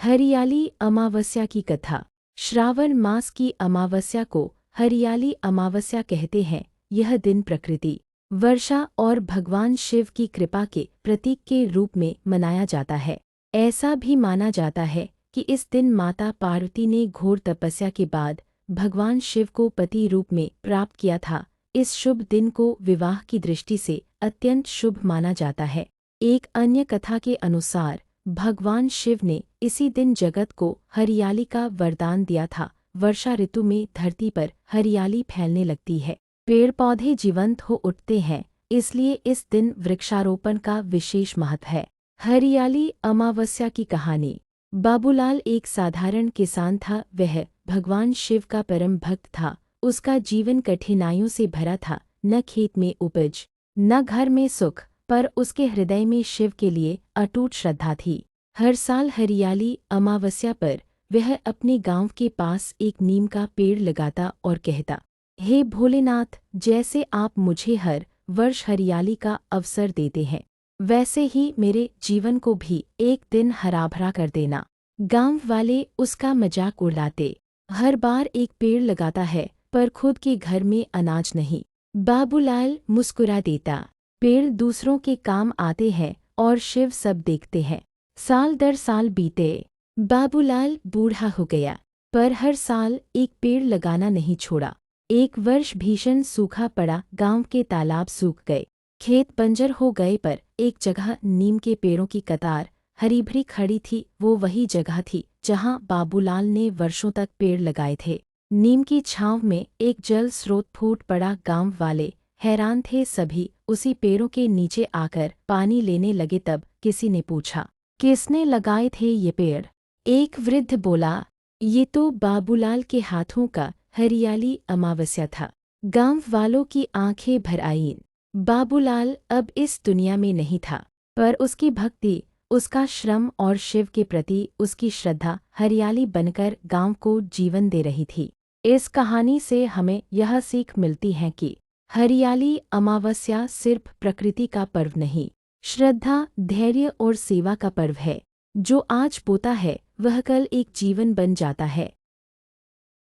हरियाली अमावस्या की कथा। श्रावण मास की अमावस्या को हरियाली अमावस्या कहते हैं। यह दिन प्रकृति, वर्षा और भगवान शिव की कृपा के प्रतीक के रूप में मनाया जाता है। ऐसा भी माना जाता है कि इस दिन माता पार्वती ने घोर तपस्या के बाद भगवान शिव को पति रूप में प्राप्त किया था। इस शुभ दिन को विवाह की दृष्टि से अत्यंत शुभ माना जाता है। एक अन्य कथा के अनुसार भगवान शिव ने इसी दिन जगत को हरियाली का वरदान दिया था। वर्षा ऋतु में धरती पर हरियाली फैलने लगती है, पेड़ पौधे जीवंत हो उठते हैं, इसलिए इस दिन वृक्षारोपण का विशेष महत्व है। हरियाली अमावस्या की कहानी। बाबूलाल एक साधारण किसान था। वह भगवान शिव का परम भक्त था। उसका जीवन कठिनाइयों से भरा था। न खेत में उपज, न घर में सुख, पर उसके हृदय में शिव के लिए अटूट श्रद्धा थी। हर साल हरियाली अमावस्या पर वह अपने गांव के पास एक नीम का पेड़ लगाता और कहता, हे भोलेनाथ, जैसे आप मुझे हर वर्ष हरियाली का अवसर देते हैं, वैसे ही मेरे जीवन को भी एक दिन हराभरा कर देना। गांव वाले उसका मजाक उड़ाते, हर बार एक पेड़ लगाता है पर खुद के घर में अनाज नहीं। बाबूलाल मुस्कुरा देता, पेड़ दूसरों के काम आते हैं और शिव सब देखते हैं। साल दर साल बीते, बाबूलाल बूढ़ा हो गया, पर हर साल एक पेड़ लगाना नहीं छोड़ा। एक वर्ष भीषण सूखा पड़ा, गांव के तालाब सूख गए, खेत बंजर हो गए, पर एक जगह नीम के पेड़ों की कतार हरी भरी खड़ी थी। वो वही जगह थी जहां बाबूलाल ने वर्षों तक पेड़ लगाए थे। नीम की छांव में एक जल स्रोत फूट पड़ा। गांव वाले हैरान थे। सभी उसी पेड़ों के नीचे आकर पानी लेने लगे। तब किसी ने पूछा, किसने लगाए थे ये पेड़? एक वृद्ध बोला, ये तो बाबूलाल के हाथों का हरियाली अमावस्या था। गांव वालों की आंखें भर आईं। बाबूलाल अब इस दुनिया में नहीं था, पर उसकी भक्ति, उसका श्रम और शिव के प्रति उसकी श्रद्धा हरियाली बनकर गांव को जीवन दे रही थी। इस कहानी से हमें यह सीख मिलती है कि हरियाली अमावस्या सिर्फ प्रकृति का पर्व नहीं, श्रद्धा, धैर्य और सेवा का पर्व है। जो आज बोता है वह कल एक जीवन बन जाता है।